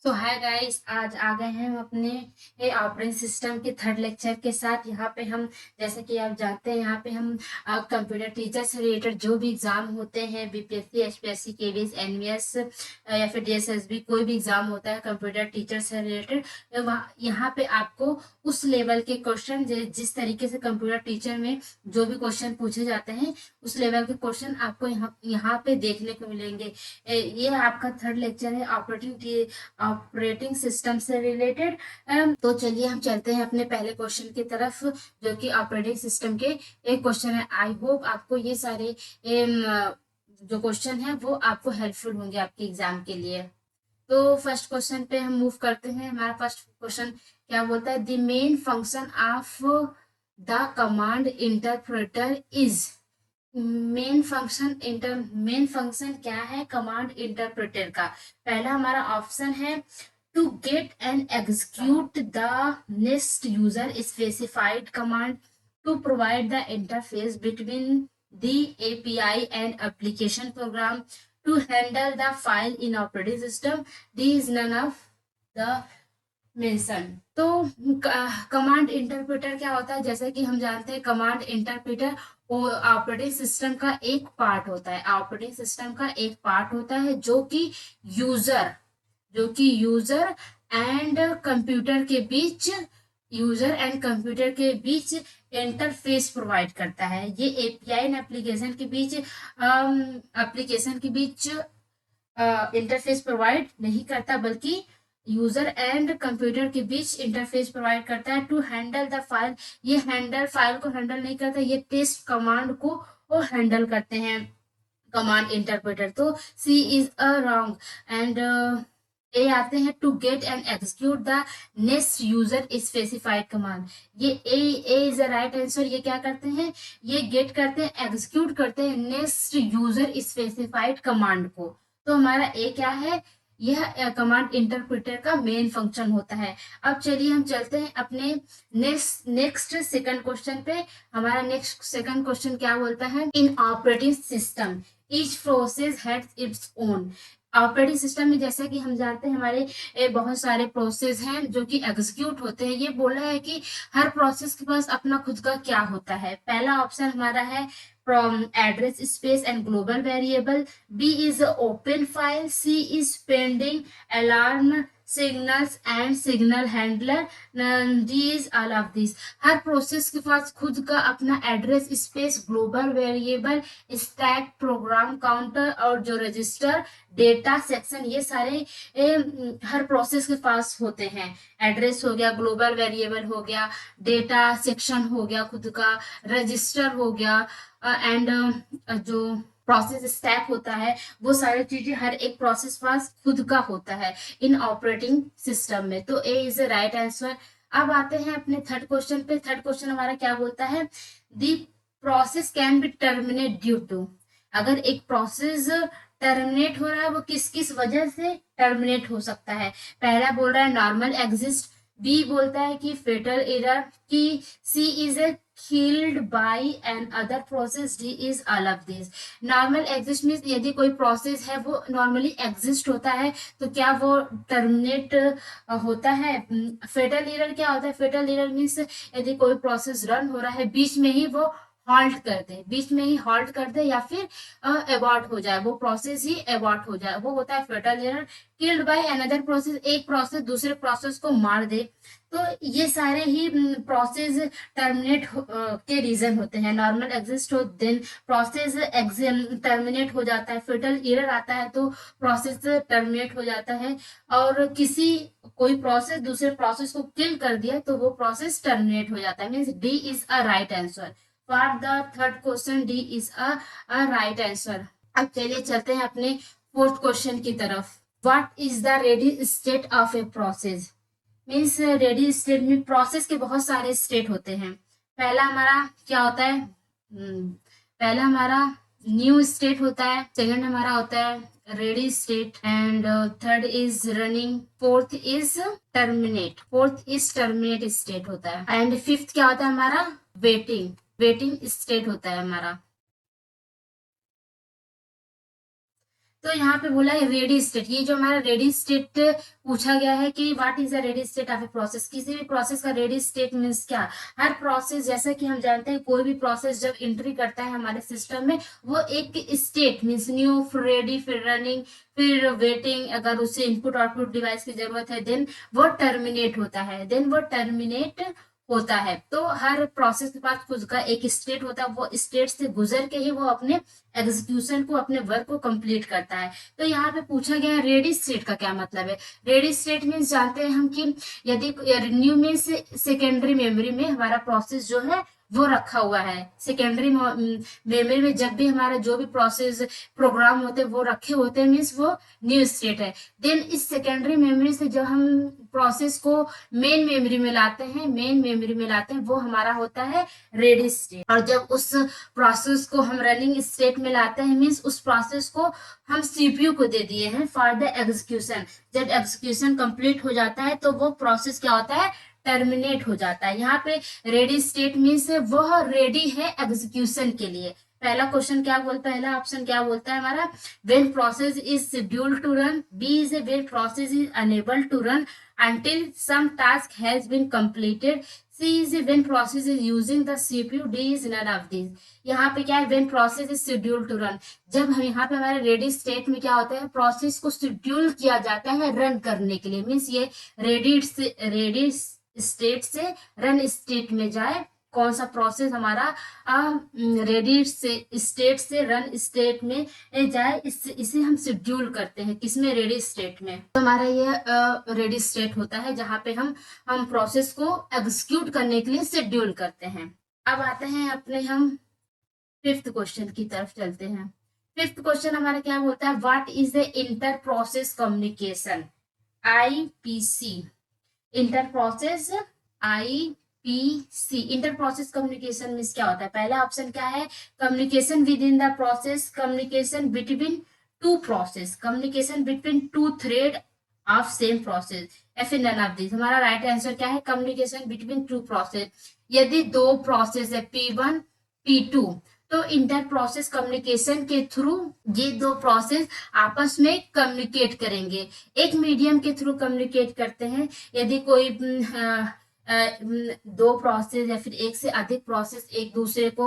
सो hi guys, आज आ गए हैं हम अपने ऑपरेटिंग सिस्टम के थर्ड लेक्चर के साथ। यहाँ पे हम, जैसे कि आप जानते हैं, यहाँ पे हम कंप्यूटर टीचर से रिलेटेड जो भी एग्जाम होते हैं, बीपीएससी, एचपीएससी, केडीएस, एनवीएस या फिर डीएसएसबी, कोई भी एग्जाम होता है कंप्यूटर टीचर से रिलेटेड, यहाँ पे आपको उस लेवल के क्वेश्चन, जिस तरीके से कंप्यूटर टीचर में जो भी क्वेश्चन पूछे जाते हैं, उस लेवल के क्वेश्चन आपको यहाँ पे देखने को मिलेंगे। ये आपका थर्ड लेक्चर है ऑपरेटिंग सिस्टम से रिलेटेड। तो चलिए हम चलते हैं अपने पहले क्वेश्चन की तरफ, जो कि ऑपरेटिंग सिस्टम के एक क्वेश्चन है। आई होप आपको ये सारे जो क्वेश्चन है वो आपको हेल्पफुल होंगे आपके एग्जाम के लिए। तो फर्स्ट क्वेश्चन पे हम मूव करते हैं। हमारा फर्स्ट क्वेश्चन क्या बोलता है? The main function of the command interpreter is. Main function क्या है कमांड इंटरप्रेटर का? पहला हमारा ऑप्शन है to get and execute the next user specified command, to provide the interface between the API and application program, to handle the file in operating system. D is none of the mention. तो command interpreter क्या होता है? जैसे कि हम जानते हैं, command interpreter operating system का एक पार्ट होता है। ऑपरेटिंग सिस्टम का एक पार्ट होता है यूजर जो कि एंड कंप्यूटर के बीच यूजर एंड कंप्यूटर के बीच इंटरफेस प्रोवाइड करता है। ये एपीआई एंड एप्लीकेशन के बीच इंटरफेस प्रोवाइड नहीं करता, बल्कि यूजर एंड कंप्यूटर के बीच इंटरफेस प्रोवाइड करता है। टू हैंडल द फाइल, ये फाइल को हैंडल नहीं करता, ये टेस्ट कमांड को वो हैंडल करते हैं कमांड इंटरप्रेटर। तो C is a wrong and A आते हैं to get and execute the next user specified command. ये A is the right answer. ये क्या करते हैं? ये गेट करते हैं, एग्जीक्यूट करते हैं नेक्स्ट यूजर स्पेसिफाइड कमांड को। तो हमारा ए क्या है? यह कमांड इंटरप्रेटर का मेन फंक्शन होता है। अब चलिए हम चलते हैं अपने नेक्स्ट सेकंड क्वेश्चन पे। हमारा नेक्स्ट सेकंड क्वेश्चन क्या बोलता है? In operating system each process has its own. Operating system में, जैसा कि हम जानते हैं, हमारे बहुत सारे प्रोसेस हैं जो कि एग्जीक्यूट होते हैं। ये बोला है कि हर प्रोसेस के पास अपना खुद का क्या होता है। पहला ऑप्शन हमारा है from address space and global variable. B is open file. C is pending alarm signals and signal handler. D is all of these. Her process के पास खुद का अपना address space, global variable, stack, program counter और जो register, data section, ये सारे हर process के पास होते हैं। एड्रेस हो गया, ग्लोबल वेरिएबल हो गया, डेटा सेक्शन हो गया खुद का, रजिस्टर हो गया एंड जो प्रोसेस स्टैक होता है, वो सारी चीजें हर एक प्रोसेस पास खुद का होता है इन ऑपरेटिंग सिस्टम में। तो A is the right answer. अब आते हैं अपने थर्ड क्वेश्चन पे। थर्ड क्वेश्चन हमारा क्या बोलता है? The process can be terminate due to. अगर एक प्रोसेस टर्मिनेट हो रहा है, वो किस किस वजह से टर्मिनेट हो सकता है? पहला बोल रहा है नॉर्मल एग्जिस्ट, बी बोलता है कि फेटल एरर, की C is a killed by an other process, D is all of these. Normal exist means यदि कोई प्रोसेस है वो नॉर्मली एग्जिस्ट होता है, तो क्या वो टर्मिनेट होता है? फेटल एरर क्या होता है? फेटल एरर मीन्स यदि कोई प्रोसेस रन हो रहा है, बीच में ही वो हॉल्ट कर दे, बीच में ही हॉल्ट कर दे, या फिर अबॉर्ट हो जाए, वो प्रोसेस ही अबॉर्ट हो जाए, वो होता है fatal error. Killed by another process, एक प्रोसेस दूसरे प्रोसेस को मार दे। तो ये सारे ही प्रोसेस टर्मिनेट के रीजन होते हैं। नॉर्मल एग्जिस्ट हो, देन प्रोसेस टर्मिनेट हो जाता है, फेटल एरर आता है तो प्रोसेस टर्मिनेट हो जाता है, और कोई प्रोसेस दूसरे प्रोसेस को किल कर दिया तो वो प्रोसेस टर्मिनेट हो जाता है। Means D is a right answer for the third question. D is a right answer. अब चलिए चलते हैं अपने फोर्थ क्वेश्चन की तरफ। What is the ready state of a process? Means ready state में प्रोसेस के बहुत सारे स्टेट होते हैं। पहला हमारा क्या होता है? पहला हमारा न्यू स्टेट होता है, सेकंड हमारा होता है ready state, and third is running, fourth is terminate state होता है, एंड फिफ्थ क्या होता है हमारा? वेटिंग स्टेट होता है हमारा। तो यहाँ पे बोला है रेडी स्टेट, ये जो हमारा रेडी स्टेट पूछा गया है कि what is the ready state of a process, किसी भी प्रोसेस का रेडी स्टेट मीन्स क्या। हर प्रोसेस, जैसा कि हम जानते हैं कोई भी प्रोसेस जब एंट्री करता है हमारे सिस्टम में, वो एक स्टेट मीन्स न्यू, फिर रेडी, फिर रनिंग, फिर वेटिंग, अगर उसे इनपुट आउटपुट डिवाइस की जरूरत है देन वो टर्मिनेट होता है, होता है। तो हर प्रोसेस के पास खुद का एक स्टेट होता है, वो स्टेट से गुजर के ही वो अपने एग्जीक्यूशन को, अपने वर्क को कंप्लीट करता है। तो यहाँ पे पूछा गया है रेडी स्टेट का क्या मतलब है। रेडी स्टेट मीन्स जानते हैं हम कि यदि न्यू मीन्स सेकेंडरी मेमोरी में हमारा प्रोसेस जो है वो रखा हुआ है। सेकेंडरी मेमोरी में जब भी हमारे जो भी प्रोसेस प्रोग्राम होते हैं वो रखे होते हैं, मीन्स वो न्यू स्टेट है। देन इस सेकेंडरी मेमोरी से जब हम प्रोसेस को मेन मेमोरी में लाते हैं, वो हमारा होता है रेडी स्टेट। और जब उस प्रोसेस को हम रनिंग स्टेट में लाते हैं, मीन्स उस प्रोसेस को हम सीपीयू को दे दिए हैं फॉर द एग्जीक्यूशन। जब एग्जीक्यूशन कंप्लीट हो जाता है तो वो प्रोसेस क्या होता है, टर्मिनेट हो जाता है। यहाँ पे रेडी स्टेट मीन्स वह रेडी है एग्जीक्यूशन के लिए। पहला क्वेश्चन क्या बोलता है, पहला ऑप्शन क्या बोलता है हमारा, when process is scheduled to run. B is when process is unable to run until some task has been completed. C is when process is using the CPU. D is none of these. यहाँ पे क्या है, when process is scheduled to run। जब हम यहाँ पे हमारे ready state में क्या होता है, प्रोसेस को शेड्यूल किया जाता है रन करने के लिए, मीन्स ये रेडी स्टेट से रन स्टेट में जाए। कौन सा प्रोसेस हमारा रेडी से स्टेट से रन स्टेट में जाए, इसे हम शेड्यूल करते हैं किसमें, रेडी स्टेट में। तो हमारा ये रेडी स्टेट होता है जहां पे हम प्रोसेस को एग्जीक्यूट करने के लिए शेड्यूल करते हैं। अब आते हैं अपने हम फिफ्थ क्वेश्चन की तरफ चलते हैं। फिफ्थ क्वेश्चन हमारा क्या बोलता है, what is the inter process communication, IPC। Inter process IPC, inter process communication means क्या होता है। पहला ऑप्शन क्या है, communication with in the process, communication between two process, communication between two thread of same process, या फिर none of this. हमारा right answer क्या है, कम्युनिकेशन बिटवीन टू प्रोसेस। यदि दो प्रोसेस है P1 P2, तो इंटर प्रोसेस कम्युनिकेशन के थ्रू ये दो प्रोसेस आपस में कम्युनिकेट करेंगे, एक मीडियम के थ्रू कम्युनिकेट करते हैं। यदि कोई दो प्रोसेस या फिर एक से अधिक प्रोसेस एक दूसरे को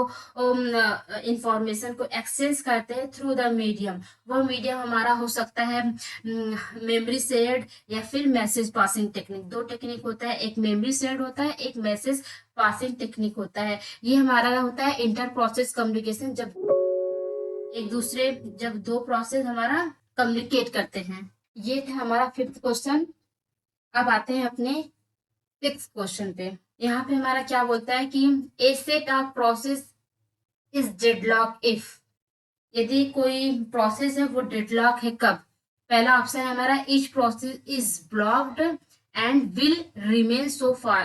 इंफॉर्मेशन को एक्सचेंज करते हैं थ्रू द मीडियम, वो मीडियम हमारा हो सकता है मेमोरी शेयर्ड या फिर मैसेज पासिंग टेक्निक। दो टेक्निक होता है, एक मेमोरी शेयर्ड होता है, एक मैसेज पासिंग टेक्निक होता है। ये हमारा होता है इंटर प्रोसेस कम्युनिकेशन, जब दो प्रोसेस हमारा कम्युनिकेट करते हैं। ये था हमारा फिफ्थ क्वेश्चन। अब आते हैं अपने सिक्स क्वेश्चन पे। यहाँ पे हमारा क्या बोलता है कि a set of process is deadlock if, यदि कोई प्रोसेस है वो डेडलॉक है कब। पहला ऑप्शन है हमारा, each process is blocked and will remain so for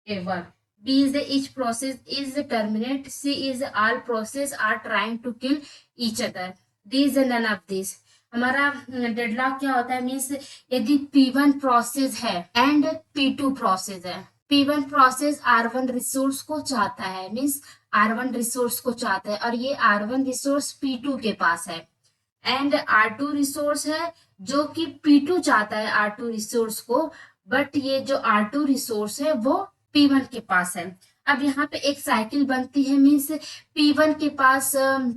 ever. B is the each process is terminate. C is all process are trying to kill each other. D is none of this. हमारा deadlock क्या होता है, means यदि P1 process है and P2 process है, P1 process R1 resource को चाहता है, मीन्स R1 रिसोर्स को चाहता है, और ये R1 रिसोर्स P2 के पास है, एंड R2 रिसोर्स है जो कि P2 चाहता है R2 रिसोर्स को, बट ये जो R2 रिसोर्स है वो P1 के पास है। अब यहाँ पे एक साइकिल बनती है, मीन्स P1 के पास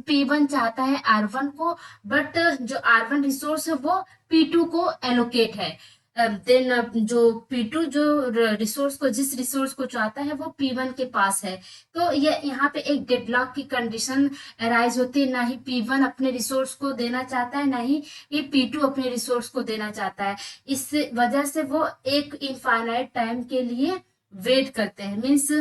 P1 चाहता है R1 को, बट जो R1 रिसोर्स है वो P2 को एलोकेट है। देन जो P2 जो रिसोर्स को, जिस रिसोर्स को चाहता है वो P1 के पास है। तो ये यहाँ पे एक डेडलॉक की कंडीशन अराइज होती है, ना ही P1 अपने रिसोर्स को देना चाहता है, ना ही ये P2 अपने रिसोर्स को देना चाहता है। इस वजह से वो एक इनफाइनाइट टाइम के लिए वेट करते हैं, मीन्स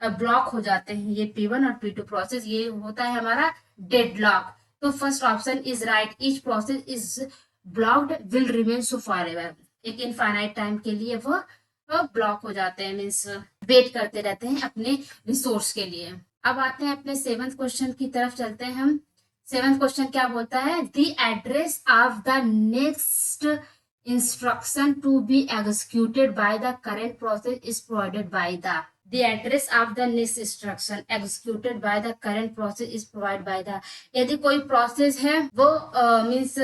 ब्लॉक हो जाते हैं ये P1 और P2 प्रोसेस। ये होता है हमारा डेडलॉक। तो first option is right, each process is blocked will remain so forever. एक इनफाइनाइट टाइम के लिए वो ब्लॉक हो जाते हैं, मीन्स वेट करते रहते हैं अपने रिसोर्स के लिए। अब आते हैं अपने सेवंथ क्वेश्चन की तरफ चलते हैं हम। सेवंथ क्वेश्चन क्या बोलता है, the address of the next instruction to be executed by the current process is provided by the address of the next instruction executed by the current process is provided by the। यदि कोई process है वो means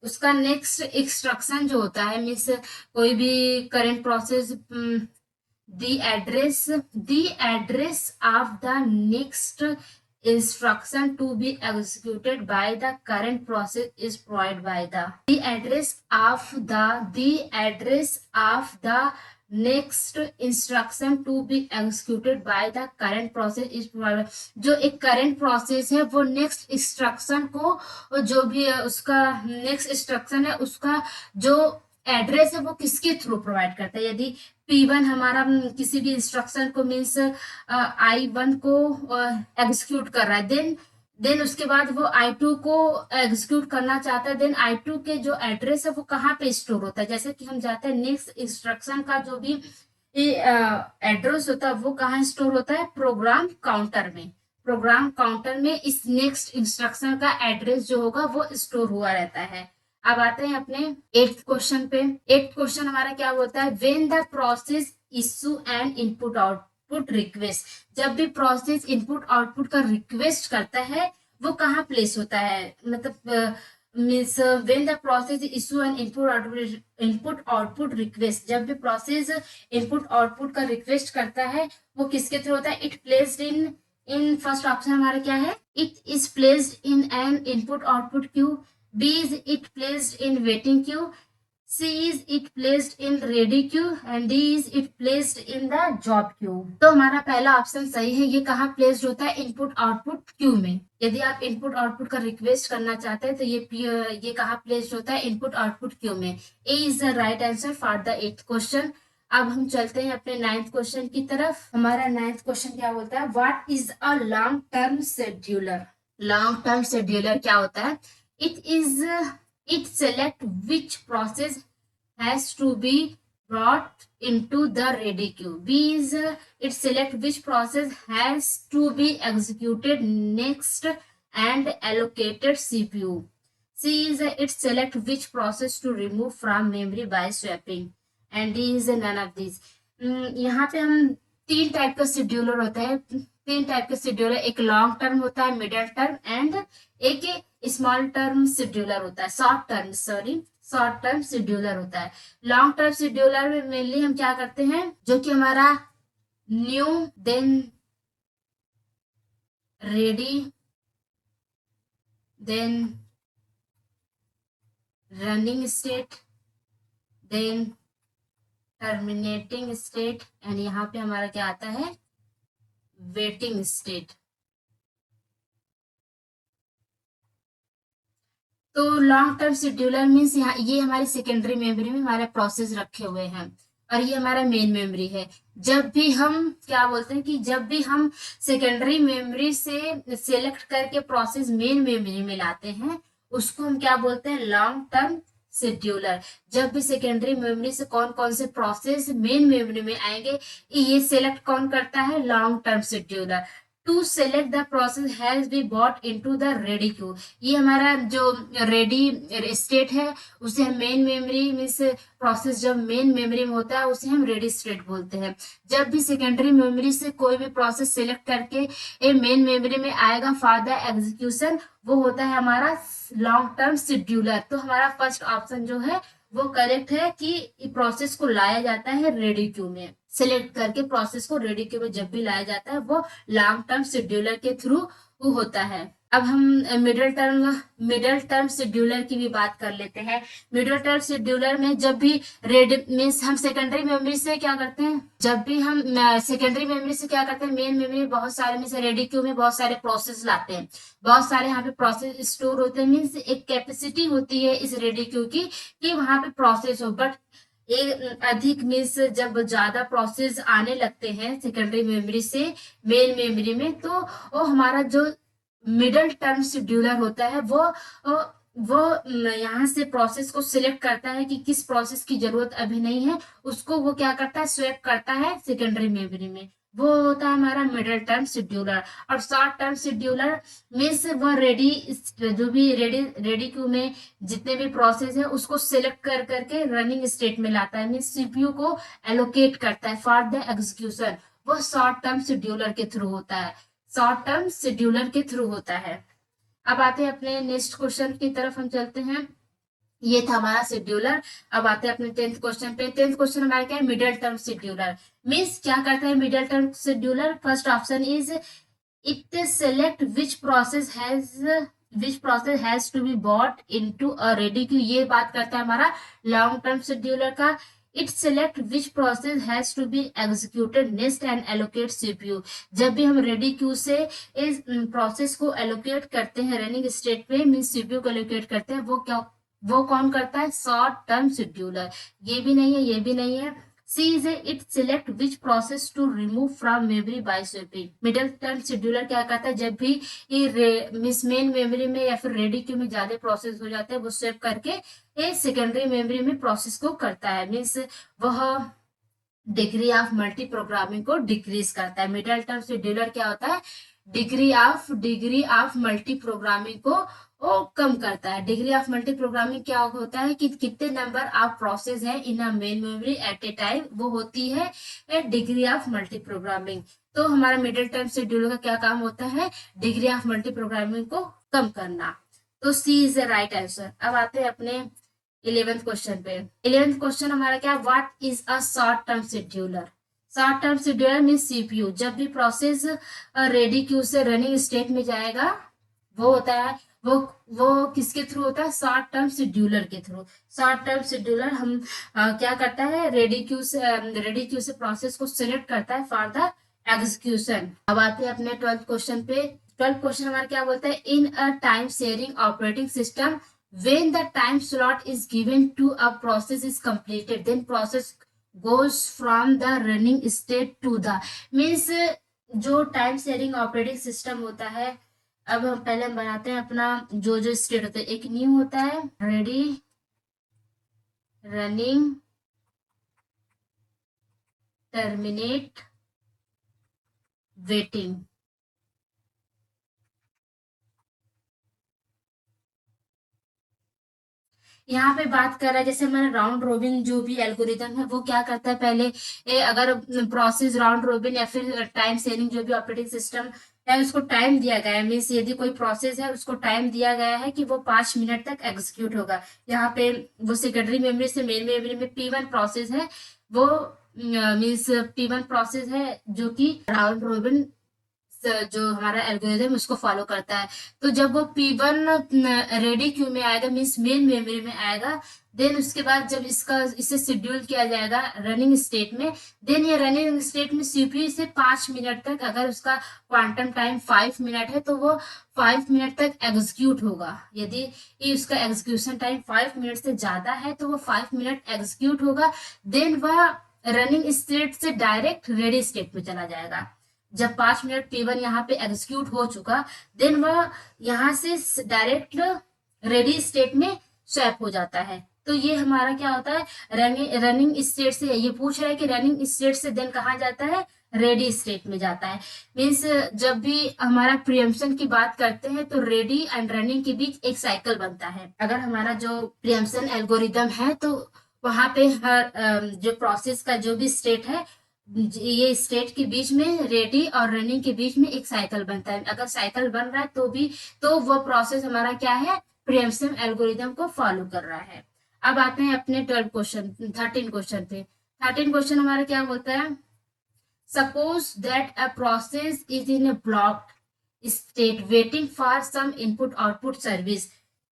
उसका next instruction जो होता है, means कोई भी current process, the address of the next instruction to be executed by the current process is provided by the address of the next instruction to be executed by the current process is provided. जो एक current process है वो next instruction को, जो भी उसका next instruction है उसका जो एड्रेस है वो किसके थ्रू प्रोवाइड करता है। यदि P1 हमारा किसी भी इंस्ट्रक्शन को मीन्स I1 को एग्जीक्यूट कर रहा है, देन उसके बाद वो I2 को एग्जीक्यूट करना चाहता है, देन I2 के जो एड्रेस है वो कहाँ पे स्टोर होता है। जैसे कि हम जाते हैं नेक्स्ट इंस्ट्रक्शन का जो भी एड्रेस होता है वो कहाँ स्टोर होता है, प्रोग्राम काउंटर में। प्रोग्राम काउंटर में इस नेक्स्ट इंस्ट्रक्शन का एड्रेस जो होगा वो स्टोर हुआ रहता है। अब आते हैं अपने 8th क्वेश्चन पे। 8th क्वेश्चन हमारा क्या होता है, when the process issue and input output request. जब भी प्रोसेस इनपुट आउटपुट का रिक्वेस्ट करता है वो कहाँ प्लेस होता है, मतलब means when the process issue and input output request. जब भी प्रोसेस इनपुट आउटपुट का रिक्वेस्ट करता है वो किसके थ्रू होता है, it placed in first option हमारा क्या है, it is placed in an input output Q. B is it placed in waiting queue, C is it placed in ready queue and D is it placed in the job queue। तो हमारा पहला option सही है, ये कहाँ placed होता है, input output Q में। यदि आप इनपुट आउटपुट का रिक्वेस्ट करना चाहते हैं तो ये कहाँ प्लेस्ड होता है, इनपुट आउटपुट क्यू में। A is the right answer for the 8th question. अब हम चलते हैं अपने 9th क्वेश्चन की तरफ। हमारा 9th क्वेश्चन क्या बोलता है, what is a long term scheduler. Long term scheduler क्या होता है, it select which process has to be brought into the ready queue। B is it select which process has to be executed next and allocated CPU। C is it select which process to remove from memory by swapping and D is none of these। यहाँ पे हम 3 type का scheduler होता है, 3 type का scheduler, एक long term होता है, मिडिल टर्म एंड एक स्मॉल टर्म शेड्यूलर होता है, शॉर्ट टर्म शेड्यूलर होता है। लॉन्ग टर्म शेड्यूलर में मेनली हम क्या करते हैं, जो कि हमारा new then ready then running state then terminating state and यहाँ पे हमारा क्या आता है, वेटिंग स्टेट। तो लॉन्ग टर्म शेड्यूलर मीन्स यहाँ ये हमारी सेकेंडरी मेमोरी में हमारे प्रोसेस रखे हुए हैं और ये हमारा मेन मेमोरी है। जब भी हम क्या बोलते हैं कि जब भी हम सेकेंडरी मेमोरी से सिलेक्ट करके प्रोसेस मेन मेमोरी में लाते हैं उसको हम क्या बोलते हैं, लॉन्ग टर्म शेड्यूलर। जब भी सेकेंडरी मेमोरी से कौन कौन से प्रोसेस मेन मेमोरी में आएंगे ये सिलेक्ट कौन करता है, long term scheduler. To select the process has be brought into the ready queue. ये हमारा जो रेडी स्टेट है उसे हम मेन मेमोरी मीन्स प्रोसेस जब मेन मेमोरी में होता है उसे हम रेडी स्टेट बोलते हैं। जब भी सेकेंडरी मेमोरी से कोई भी प्रोसेस सिलेक्ट करके ये मेन मेमोरी में आएगा फॉर द एग्जीक्यूशन वो होता है हमारा लॉन्ग टर्म शेड्यूलर। तो हमारा फर्स्ट ऑप्शन जो है वो करेक्ट है कि प्रोसेस को लाया जाता है रेडी क्यू में। सिलेक्ट करके प्रोसेस को रेडी क्यू में जब भी लाया जाता है वो लॉन्ग टर्म शेड्यूलर के थ्रू होता है। अब हम मिडिल टर्म शेड्यूलर की भी बात कर लेते हैं। मिडिल टर्म शेड्यूलर में जब भी मीन्स हम सेकेंडरी मेमोरी से क्या करते हैं, जब भी हम सेकेंडरी मेमोरी से क्या करते हैं, मेन मेमोरी बहुत सारे में से रेडी क्यू में बहुत सारे प्रोसेस लाते हैं, बहुत सारे यहाँ पे प्रोसेस स्टोर होते हैं। मीन्स एक कैपेसिटी होती है इस रेडी क्यू की कि वहां पे प्रोसेस हो, बट एक अधिक मीन्स जब ज्यादा प्रोसेस आने लगते हैं सेकेंडरी मेमोरी से मेन मेमोरी में तो वो हमारा जो मिडिल टर्म शेड्यूलर होता है वो यहाँ से प्रोसेस को सिलेक्ट करता है कि किस प्रोसेस की जरूरत अभी नहीं है, उसको वो क्या करता है, स्वैप करता है सेकेंडरी मेमोरी में। वो होता है हमारा मिडिल टर्म शेड्यूलर। और शॉर्ट टर्म शेड्यूलर मीन्स वो जो भी रेडी क्यू में जितने भी प्रोसेस है उसको सिलेक्ट कर करके रनिंग स्टेट में लाता है, मीन्स सीपीयू को एलोकेट करता है फॉर द एग्जीक्यूशन। वो शॉर्ट टर्म शेड्यूलर के थ्रू होता है, शॉर्ट टर्म शेड्यूलर के थ्रू होता है। अब आते हैं अपने नेक्स्ट क्वेश्चन की तरफ हम चलते हैं। ये था हमारा शेड्यूलर। अब आते हैं अपने 10th क्वेश्चन पे। 10th क्वेश्चन हमारा क्या है, मिडिल टर्म शेड्यूलर। मीन्स क्या करता है middle term scheduler? First option is it select which process has to be brought into a ready queue. ये बात करता है हमारा लॉन्ग टर्म शेड्यूलर का। It select which process has to be executed next and allocate CPU. जब भी हम ready queue से इस प्रोसेस को एलोकेट करते हैं रनिंग स्टेट पे, मीन्स सीपीयू को एलोकेट करते हैं, वो कौन करता है? Short term scheduler. ये भी नहीं है, ये भी नहीं है। C is it select which process to remove from memory by sweeping. Middle term scheduler क्या करता है? जब भी ये मिस मेन मेमोरी में या फिर रेडी क्यू में ज्यादा प्रोसेस हो जाते हैं, वो स्वेप करके ये सेकेंडरी मेमोरी में प्रोसेस को करता है। मीन्स वह डिग्री ऑफ मल्टी प्रोग्रामिंग को डिक्रीज करता है। मिडिल टर्म शेड्यूलर क्या होता है? डिग्री ऑफ मल्टी प्रोग्रामिंग को वो कम करता है। डिग्री ऑफ मल्टी प्रोग्रामिंग क्या होता है कि कितने नंबर ऑफ प्रोसेस है in a main memory at a time, वो होती है डिग्री ऑफ मल्टी प्रोग्रामिंग। तो हमारा मिडिल टर्म शेड्यूलर का क्या काम होता है? डिग्री ऑफ मल्टी प्रोग्रामिंग को कम करना। तो C is the right answer. अब आते हैं अपने 11th क्वेश्चन पे। 11th क्वेश्चन हमारा क्या? What is a short term scheduler? Short term scheduler mean CPU. जब भी प्रोसेस रेडी क्यू से रनिंग स्टेट में जाएगा, वो होता है वो किसके थ्रू होता है? शॉर्ट टर्म शेड्यूलर के थ्रू। शॉर्ट टर्म शेड्यूलर हम क्या करता है? रेडी क्यू से प्रोसेस को सिलेक्ट करता है फॉर द एग्जीक्यूशन। अब आते हैं अपने 12th क्वेश्चन पे। 12th क्वेश्चन हमारा क्या बोलता है? In a time sharing operating system, when the time slot is given to a process is completed, then process goes from the running state to the, means जो time sharing operating system होता है, अब हम पहले हम बनाते हैं अपना जो जो स्टेट होता है। एक न्यू होता है, रेडी, रनिंग, टर्मिनेट, वेटिंग। यहाँ पे बात कर रहा है जैसे हमारा राउंड रोबिन जो भी एल्गोरिदम है, वो क्या करता है? पहले अगर प्रोसेस राउंड रोबिन या फिर टाइम शेयरिंग जो भी ऑपरेटिंग सिस्टम है, उसको टाइम दिया गया है, मीन्स यदि कोई प्रोसेस है उसको टाइम दिया गया है कि वो 5 मिनट तक एग्जीक्यूट होगा। यहाँ पे वो सेकेंडरी मेमोरी से मेन मेमोरी में P1 प्रोसेस है, वो मीन्स P1 प्रोसेस है जो कि राउंड रोबिन जो हमारा एल्गोरिदम उसको फॉलो करता है। तो जब वो P1 रेडी क्यू में आएगा, मीन्स मेन मेमोरी में आएगा, देन उसके बाद जब इसे शेड्यूल किया जाएगा रनिंग स्टेट में, देन ये रनिंग स्टेट में सीपीयू से 5 मिनट तक, अगर उसका क्वांटम टाइम 5 मिनट है तो वो 5 मिनट तक एग्जीक्यूट होगा। यदि ये उसका एग्जीक्यूशन टाइम 5 मिनट से ज्यादा है तो वो 5 मिनट एग्जीक्यूट होगा। देन वह रनिंग स्टेट से डायरेक्ट रेडी स्टेट में चला जाएगा। जब 5 मिनट P1 यहाँ पे एग्जीक्यूट हो चुका, देन वह यहाँ से डायरेक्ट रेडी स्टेट में स्वैप हो जाता है। तो ये हमारा क्या होता है? रनिंग स्टेट से, ये पूछ रहा है कि रनिंग स्टेट से देन कहाँ जाता है? रेडी स्टेट में जाता है। मीन्स जब भी हमारा प्रियम्पशन की बात करते हैं तो रेडी एंड रनिंग के बीच एक साइकिल बनता है। अगर हमारा जो प्रियम्पशन एल्गोरिदम है तो वहां पे हर जो प्रोसेस का जो भी स्टेट है, ये स्टेट के बीच में, रेडी और रनिंग के बीच में एक साइकिल बनता है। अगर साइकिल बन रहा है तो वो प्रोसेस हमारा क्या है? प्रियम्पशन एल्गोरिदम को फॉलो कर रहा है। अब आते हैं अपने 13 क्वेश्चन पे। 13 क्वेश्चन हमारा क्या बोलता है? Suppose that a process is in a blocked state waiting for some input output service,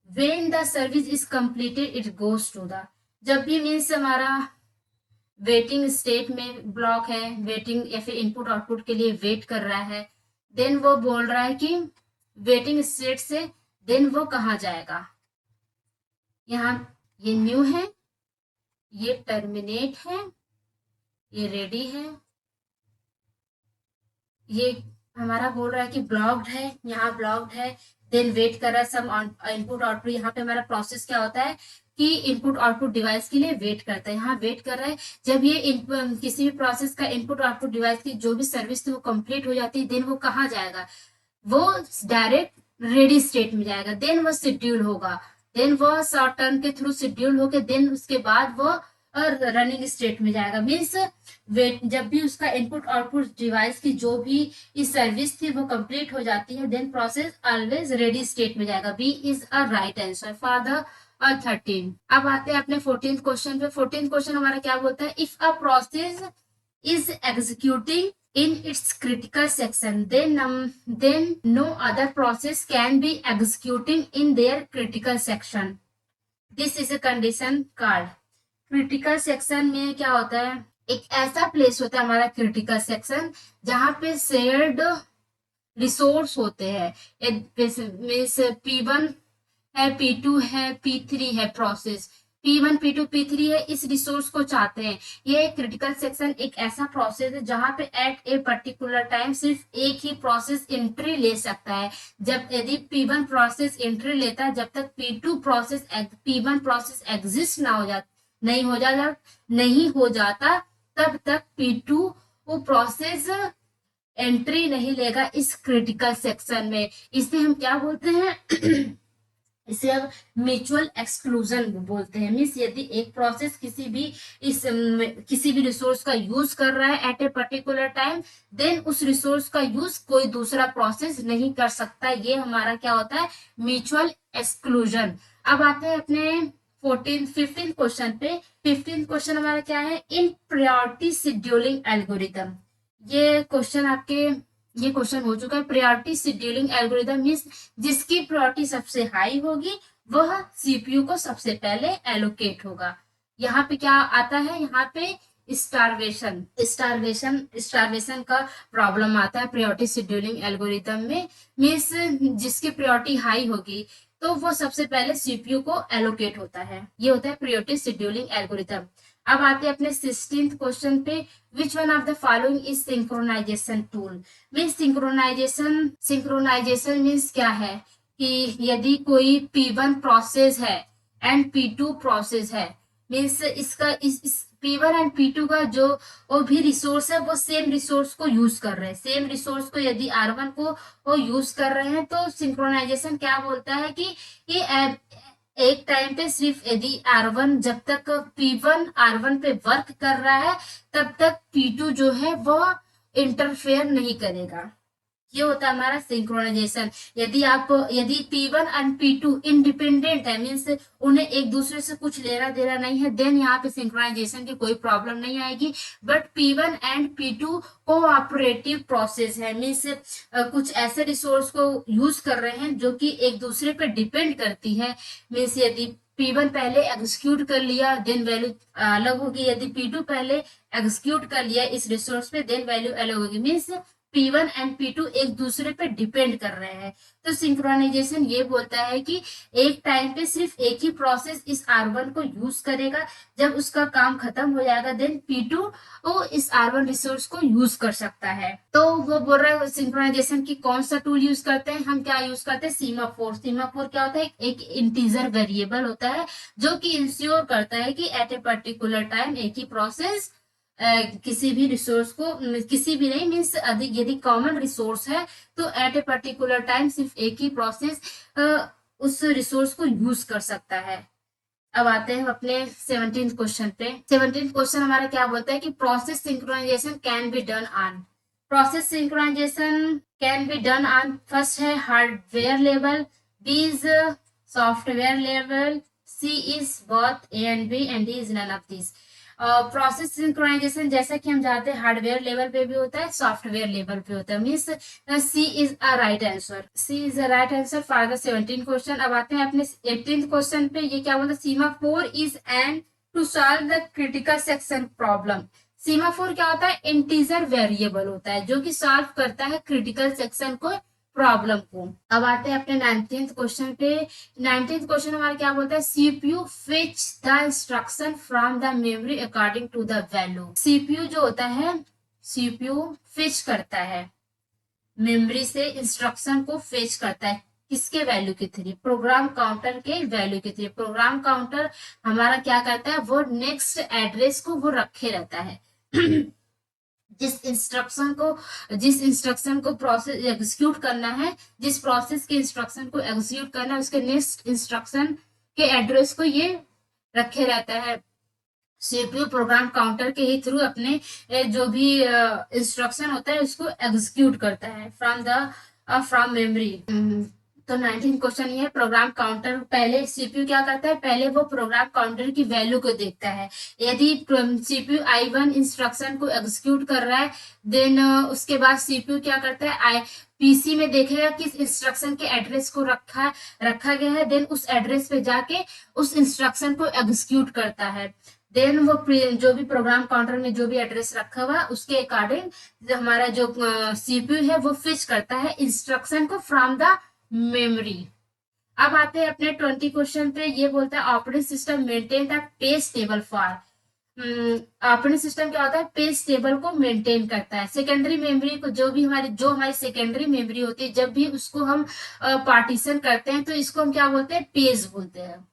when the service is completed it goes to the, जब भी मीन्स हमारा वेटिंग स्टेट में ब्लॉक है, वेटिंग या फिर इनपुट आउटपुट के लिए wait कर रहा है, देन वो बोल रहा है कि वेटिंग स्टेट से देन वो कहाँ जाएगा? यहाँ ये न्यू है, ये टर्मिनेट है, ये रेडी है, ये हमारा बोल रहा है कि ब्लॉक्ड है, यहाँ ब्लॉक्ड है, देन वेट कर रहा है सम इनपुट आउटपुट। यहाँ पे हमारा प्रोसेस क्या होता है कि इनपुट आउटपुट डिवाइस के लिए वेट करता है। यहाँ वेट कर रहा है, जब ये किसी भी प्रोसेस का इनपुट आउटपुट डिवाइस की जो भी सर्विस थी वो कंप्लीट हो जाती है, देन वो कहाँ जाएगा? वो डायरेक्ट रेडी स्टेट में जाएगा। देन वो शेड्यूल होगा, देन वो शॉर्ट टर्म के थ्रू शेड्यूल होके देन उसके बाद वो रनिंग स्टेट में जाएगा। मीन्स जब भी उसका इनपुट आउटपुट डिवाइस की जो भी इस सर्विस थी वो कंप्लीट हो जाती है, then process always ready state में जाएगा। B is a right answer for the और 13। अब आते हैं अपने 14th क्वेश्चन पे। 14th क्वेश्चन हमारा क्या बोलता है, if a process is executing in its critical section, then no other process can be executing in their critical section. This is a condition called critical section। में क्या होता है, एक ऐसा प्लेस होता है हमारा क्रिटिकल सेक्शन जहां पे शेयर्ड रिसोर्स होते हैं। मीन्स P1 है, P2 है, P3 है, प्रोसेस P1 P2 P3 है, इस रिसोर्स को चाहते हैं। ये क्रिटिकल सेक्शन एक ऐसा प्रोसेस है जहां पे एट ए पर्टिकुलर टाइम सिर्फ एक ही प्रोसेस एंट्री ले सकता है। जब यदि P1 प्रोसेस एंट्री लेता है, जब तक P1 प्रोसेस एग्जिस्ट ना हो जाता नहीं हो जाता, तब तक P2 वो प्रोसेस एंट्री नहीं लेगा इस क्रिटिकल सेक्शन में। इसे हम क्या बोलते हैं इसे अब म्यूचुअल एक्सक्लूजन बोलते हैं। मीन्स यदि एक प्रोसेस किसी भी रिसोर्स का यूज कर रहा है at a particular time, then उस रिसोर्स का यूज कोई दूसरा प्रोसेस नहीं कर सकता। ये हमारा क्या होता है, म्यूचुअल एक्सक्लूजन। अब आते हैं अपने 15th क्वेश्चन पे। 15th क्वेश्चन हमारा क्या है, इन प्रायोरिटी शेड्यूलिंग एल्गोरिथम। ये क्वेश्चन हो चुका है। प्रायोरिटी शेड्यूलिंग एल्गोरिथम मींस जिसकी प्रायोरिटी सबसे हाई होगी वह सीपीयू को सबसे पहले एलोकेट होगा। यहाँ पे क्या आता है, यहाँ पे स्टारवेशन का प्रॉब्लम आता है प्रायोरिटी शेड्यूलिंग एल्गोरिथम में। मींस जिसकी प्रायोरिटी हाई होगी तो वो सबसे पहले सीपीयू को एलोकेट होता है। ये होता है प्रायोरिटी शेड्यूलिंग एल्गोरिथम। अब आते हैं अपने 16th क्वेश्चन पे। Which one of the following is synchronization tool. Means synchronization means क्या है कि यदि कोई P1 प्रोसेस है एंड P2 प्रोसेस है, मीन्स इस P1 एंड P2 का जो वो भी रिसोर्स है वो सेम रिसोर्स को यूज कर रहे हैं। सेम रिसोर्स को यदि R1 को वो यूज कर रहे हैं तो सिंक्रोनाइजेशन क्या बोलता है कि ये एक टाइम पे सिर्फ यदि R1 जब तक P1 R1 पे वर्क कर रहा है तब तक P2 जो है वो इंटरफेयर नहीं करेगा। ये होता है हमारा सिंक्रोनाइजेशन। यदि P1 एंड P2 इंडिपेंडेंट है, मीन्स उन्हें एक दूसरे से कुछ लेना देना नहीं है, देन यहाँ पे सिंक्रोनाइजेशन की कोई प्रॉब्लम नहीं आएगी। But P1 and P2 cooperative process है, मीन्स कुछ ऐसे रिसोर्स को यूज कर रहे हैं जो कि एक दूसरे पे डिपेंड करती है। मीन्स यदि P1 पहले एग्जीक्यूट कर लिया देन वैल्यू अलग होगी, यदि P2 पहले एग्जीक्यूट कर लिया इस रिसोर्स पे देन वैल्यू अलग होगी। मीन्स P1 एंड P2 एक दूसरे पे डिपेंड कर रहे हैं। तो सिंक्रोनाइजेशन ये बोलता है कि एक टाइम पे सिर्फ एक ही प्रोसेस इस R1 को यूज करेगा, जब उसका काम खत्म हो जाएगा देन P2 वो इस R1 रिसोर्स को यूज कर सकता है। तो वो बोल रहा है सिंक्रोनाइजेशन की कौन सा टूल यूज करते हैं, हम क्या यूज करते हैं, सीमाफोर। सीमाफोर क्या होता है, एक इंटीजर वेरिएबल होता है जो कि इंश्योर करता है कि एट ए पर्टिकुलर टाइम एक ही प्रोसेस किसी भी रिसोर्स को, किसी भी नहीं मीन्स यदि कॉमन रिसोर्स है तो एट ए पर्टिकुलर टाइम सिर्फ एक ही प्रोसेस उस रिसोर्स को यूज कर सकता है। अब आते हैं अपने 17th क्वेश्चन पे। 17th क्वेश्चन हमारा क्या बोलता है कि process synchronization can be done on. Process synchronization can be done on, first है hardware level, B is software level, C is both A and B and D is none of this. Process synchronization जैसा कि हम जानते हैं hardware level पे भी होता है, सॉफ्टवेयर लेवल पे होता है। Means C is a right answer, C is a right answer for the 17th question. अब आते हैं अपने 18th क्वेश्चन पे। ये क्या बोलता है, semaphore is an to solve the critical section problem. Semaphore क्या होता है, इंटीजर वेरिएबल होता है जो कि सॉल्व करता है क्रिटिकल सेक्शन को, प्रॉब्लम को। अब आते हैं अपने 19th क्वेश्चन पे। 19th क्वेश्चन हमारा क्या बोलता है, CPU fetch the instruction from the memory according to the value. CPU जो होता है, सीपीयू फिच करता है मेमोरी से, इंस्ट्रक्शन को फिच करता है किसके वैल्यू के थ्रू, प्रोग्राम काउंटर के वैल्यू के थ्रू। प्रोग्राम काउंटर हमारा क्या करता है, वो नेक्स्ट एड्रेस को वो रखे रहता है। जिस इंस्ट्रक्शन को प्रोसेस एग्जीक्यूट करना है, जिस प्रोसेस के इंस्ट्रक्शन को एग्जीक्यूट करना है, उसके नेक्स्ट इंस्ट्रक्शन के एड्रेस को ये रखे रहता है। सीपीयू प्रोग्राम काउंटर के ही थ्रू अपने जो भी इंस्ट्रक्शन होता है उसको एग्जीक्यूट करता है फ्रॉम मेमोरी। तो 19 क्वेश्चन ये है, प्रोग्राम काउंटर पहले सीपीयू क्या करता है, पहले वो प्रोग्राम काउंटर की वैल्यू को देखता है। यदि सीपीयू I1 इंस्ट्रक्शन को एग्जीक्यूट कर रहा है, देन उसके बाद सीपीयू क्या करता है, पीसी में देखेगा किस इंस्ट्रक्शन के एड्रेस को रखा गया है, देन उस एड्रेस पे जाके उस इंस्ट्रक्शन को एग्जीक्यूट करता है। देन वो जो भी प्रोग्राम काउंटर में जो भी एड्रेस रखा हुआ उसके अकॉर्डिंग हमारा जो सीपीयू है वो फिच करता है इंस्ट्रक्शन को फ्रॉम द मेमोरी। अब आते हैं अपने 20 क्वेश्चन पे। ये बोलता है operating system maintain the page table for. Operating system क्या होता है, पेज टेबल को मेंटेन करता है। सेकेंडरी मेमोरी को जो हमारी सेकेंडरी मेमोरी होती है, जब भी उसको हम पार्टीशन करते हैं तो इसको हम क्या बोलते हैं, पेज बोलते हैं।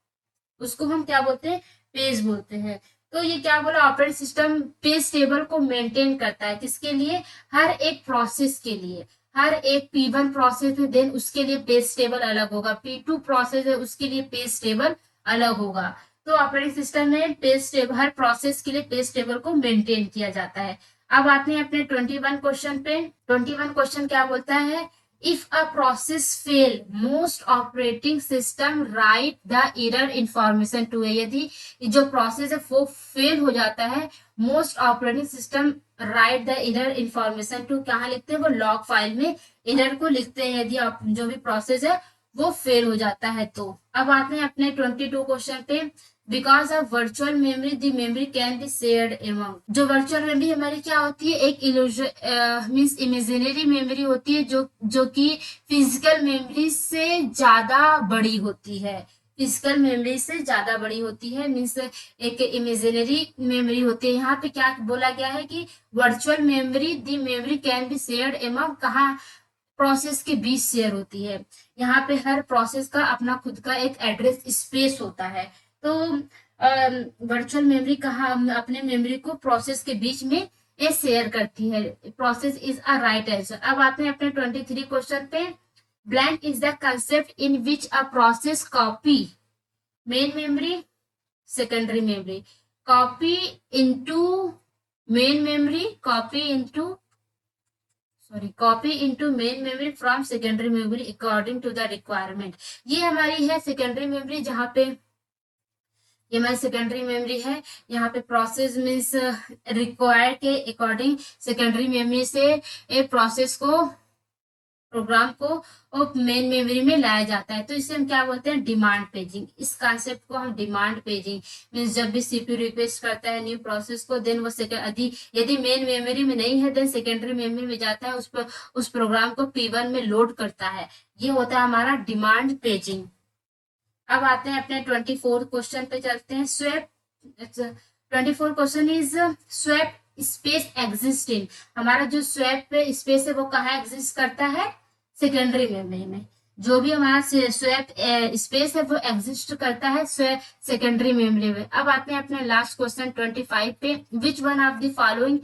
उसको हम क्या बोलते हैं, पेज बोलते हैं। तो ये क्या बोला, ऑपरेटिंग सिस्टम पेज टेबल को मेंटेन करता है, किसके लिए, हर एक प्रोसेस के लिए। हर एक P1 प्रोसेस है, देन उसके लिए पेज टेबल अलग होगा, P2 प्रोसेस है उसके लिए पेज टेबल अलग होगा। तो ऑपरेटिंग सिस्टम में पेज टेबल, हर प्रोसेस के लिए पेज टेबल को मेंटेन किया जाता है। अब आते हैं अपने 21 क्वेश्चन पे। 21 क्वेश्चन क्या बोलता है, if a process fail most operating system write the error information to है। यदि जो प्रोसेस है वो फेल हो जाता है, most operating system write the error information to, कहाँ लिखते हैं, वो लॉग फाइल में एरर को लिखते हैं यदि आप जो भी प्रोसेस है वो फेल हो जाता है तो। अब आते हैं अपने 22 क्वेश्चन पे। Because of virtual memory the memory can be shared among. जो वर्चुअल मेमोरी हमारी क्या होती है, एक इल्यूजन मीन्स इमेजिनरी मेमोरी होती है जो कि फिजिकल मेमोरी से ज्यादा बड़ी होती है। फिजिकल मेमोरी से ज्यादा बड़ी होती है, मीन्स एक इमेजिनरी मेमोरी होती है। यहाँ पे क्या बोला गया है कि virtual memory the memory can be shared among, कहाँ, प्रोसेस के बीच शेयर होती है। यहाँ पे हर प्रोसेस का अपना खुद का एक एड्रेस स्पेस होता है। तो वर्चुअल मेमोरी कहाँ अपने मेमोरी को प्रोसेस के बीच में ये शेयर करती है। Process is a right answer. अब आते हैं अपने 23 क्वेश्चन पे। Blank is the concept in which a process copy main memory secondary memory, copy into main memory, copy into main memory from secondary memory according to the requirement. ये हमारी है secondary memory, जहाँ पे ये हमारी secondary memory है। यहाँ पे प्रोसेस मीन्स रिक्वायर्ड के अकॉर्डिंग सेकेंडरी मेमोरी से एक प्रोसेस को, प्रोग्राम को मेन मेमोरी में लाया जाता है। तो इसे हम क्या बोलते हैं, डिमांड पेजिंग। इस कॉन्सेप्ट को हम डिमांड पेजिंग मीन्स जब भी सीपीयू रिक्वेस्ट करता है न्यू प्रोसेस को, देन वो यदि मेन मेमोरी में नहीं है देन सेकेंडरी मेमोरी में जाता है, उस प्रोग्राम को P1 में लोड करता है। ये होता है हमारा डिमांड पेजिंग। अब आते हैं अपने 24 क्वेश्चन पे चलते हैं। Swap 24 question is swap space exist in. हमारा जो स्वैप स्पेस है वो कहाँ एग्जिस्ट करता है, सेकेंडरी मेमोरी में। जो भी हमारा स्वैप स्पेस है वो एग्जिस्ट करता है सेकेंडरी मेमोरी में। अब आते हैं अपने लास्ट क्वेश्चन 25 पे। Which one of the following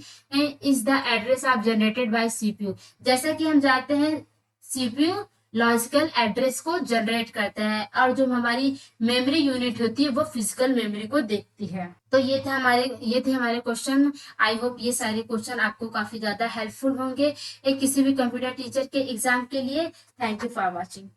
is the address of generated by CPU. जैसा कि हम जानते हैं सीपीयू लॉजिकल एड्रेस को जनरेट करता है, और जो हमारी मेमोरी यूनिट होती है वो फिजिकल मेमोरी को देखती है। तो ये थे हमारे क्वेश्चन। आई होप ये सारे क्वेश्चन आपको काफी ज्यादा हेल्पफुल होंगे एक किसी भी कंप्यूटर टीचर के एग्जाम के लिए। Thank you for watching.